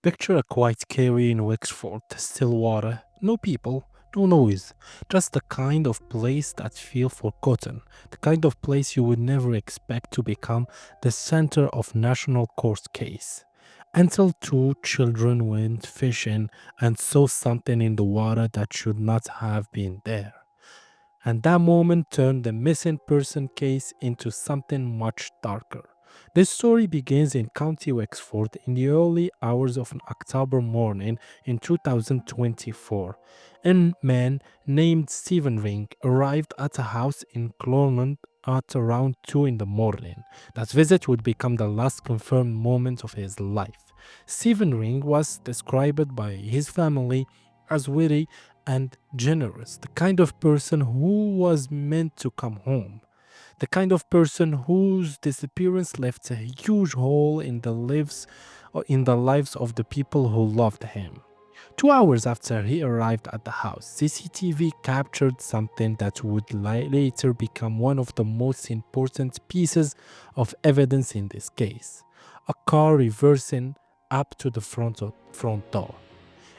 Picture a quiet carry in Wexford, still water, no people, no noise, just the kind of place that feels forgotten, the kind of place you would never expect to become the center of national court case. Until two children went fishing and saw something in the water that should not have been there. And that moment turned the missing person case into something much darker. This story begins in County Wexford in the early hours of an October morning in 2024. A man named Stephen Ring arrived at a house in Clormont at around 2 in the morning. That visit would become the last confirmed moment of his life. Stephen Ring was described by his family as witty and generous, the kind of person who was meant to come home, the kind of person whose disappearance left a huge hole in the lives of the people who loved him. 2 hours after he arrived at the house, CCTV captured something that would later become one of the most important pieces of evidence in this case: a car reversing up to the front door.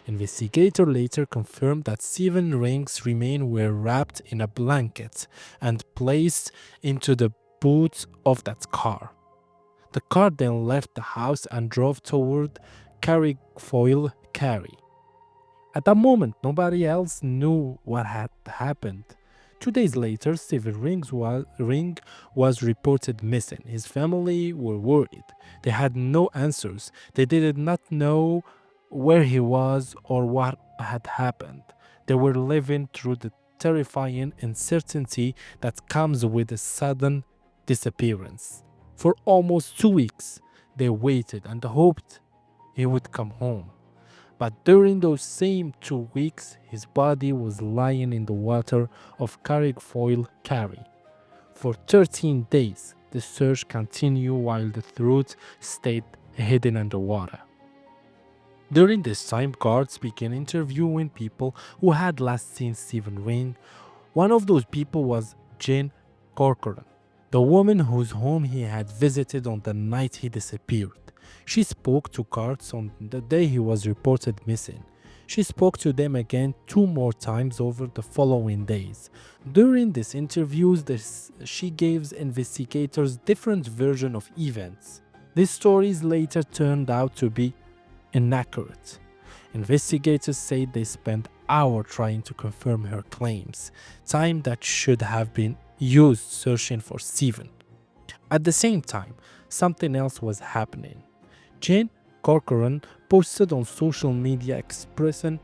Investigators later confirmed that 7 rings remains were wrapped in a blanket and placed into the boot of that car. The car then left the house and drove toward Carrickfoyle Carry. At that moment, nobody else knew what had happened. 2 days later, Ring was reported missing. His family were worried. They had no answers. They did not know where he was or what had happened. They were living through the terrifying uncertainty that comes with a sudden disappearance. For almost 2 weeks, they waited and hoped he would come home. But during those same 2 weeks, his body was lying in the water of Carrickfoyle Carry. For 13 days, the search continued while the truth stayed hidden underwater. During this time, guards began interviewing people who had last seen Stephen Ring. One of those people was Jane Corcoran, the woman whose home he had visited on the night he disappeared. She spoke to guards on the day he was reported missing. She spoke to them again 2 more times over the following days. During these interviews, she gave investigators different versions of events. These stories later turned out to be inaccurate. Investigators said they spent hours trying to confirm her claims, time that should have been used searching for Stephen. At the same time, something else was happening. Jane Corcoran posted on social media expressing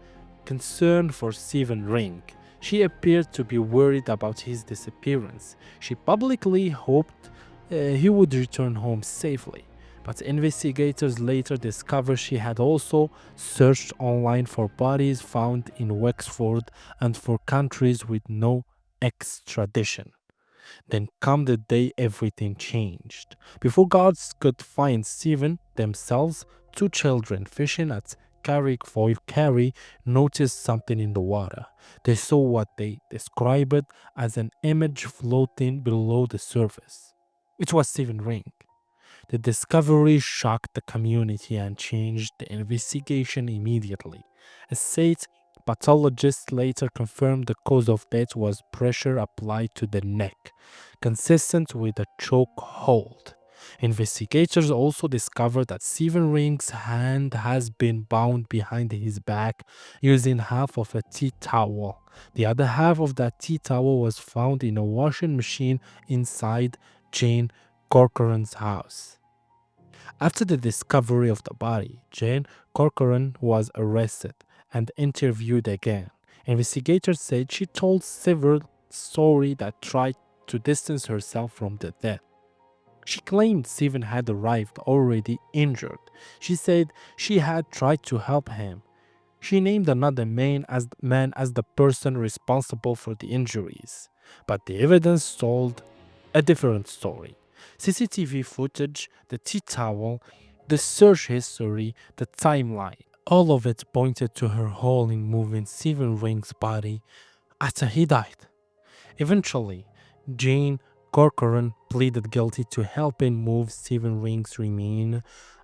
concern for Stephen Ring. She appeared to be worried about his disappearance. She publicly hoped he would return home safely. But investigators later discovered she had also searched online for bodies found in Wexford and for countries with no extradition. Then come the day everything changed. Before guards could find Stephen themselves, 2 children fishing at Carrickfoyle Carry noticed something in the water. They saw what they described as an image floating below the surface. It was Stephen Ring. The discovery shocked the community and changed the investigation immediately. A state pathologist later confirmed the cause of death was pressure applied to the neck, consistent with a choke hold. Investigators also discovered that Stephen Ring's hand has been bound behind his back using half of a tea towel. The other half of that tea towel was found in a washing machine inside Jane Corcoran's house. After the discovery of the body, Jane Corcoran was arrested and interviewed again. Investigators said she told several stories that tried to distance herself from the death. She claimed Stephen had arrived already injured. She said she had tried to help him. She named another man as the person responsible for the injuries. But the evidence told a different story. CCTV footage, the tea towel, the search history, the timeline, all of it pointed to her hole in moving Stephen Ring's body after he died. Eventually, Jane Corcoran pleaded guilty to helping move Stephen Ring's remains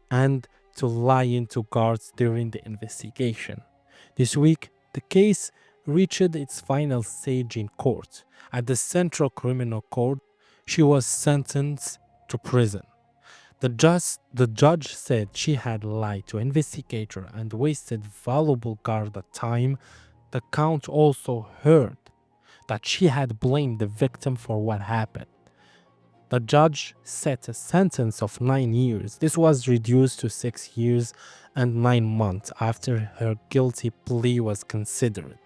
and to lying to guards during the investigation. This week, the case reached its final stage in court. At the Central Criminal Court, she was sentenced to prison. The judge said she had lied to investigator and wasted valuable guard time. The count also heard that she had blamed the victim for what happened. The judge set a sentence of 9 years. This was reduced to 6 years and 9 months after her guilty plea was considered.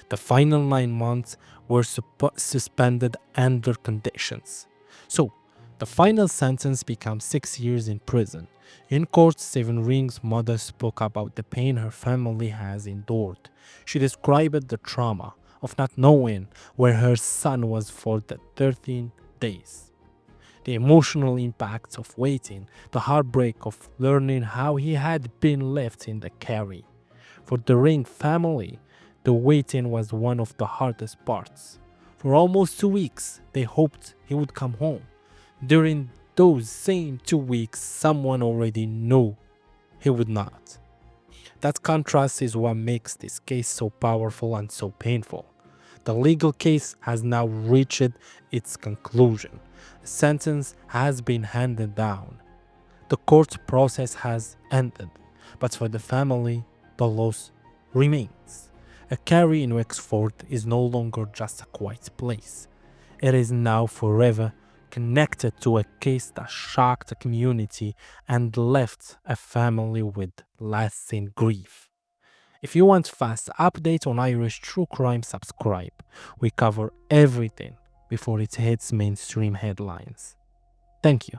The final 9 months were suspended under conditions. So, the final sentence becomes 6 years in prison. In court, Seven Ring's mother spoke about the pain her family has endured. She described the trauma of not knowing where her son was for the 13 days, the emotional impact of waiting, the heartbreak of learning how he had been left in the carry. For the Ring family, the waiting was one of the hardest parts. For almost 2 weeks, they hoped he would come home. During those same 2 weeks, someone already knew he would not. That contrast is what makes this case so powerful and so painful. The legal case has now reached its conclusion. A sentence has been handed down. The court process has ended, but for the family, the loss remains. A carry in Wexford is no longer just a quiet place. It is now forever connected to a case that shocked a community and left a family with lasting grief. If you want fast updates on Irish true crime, subscribe. We cover everything before it hits mainstream headlines. Thank you.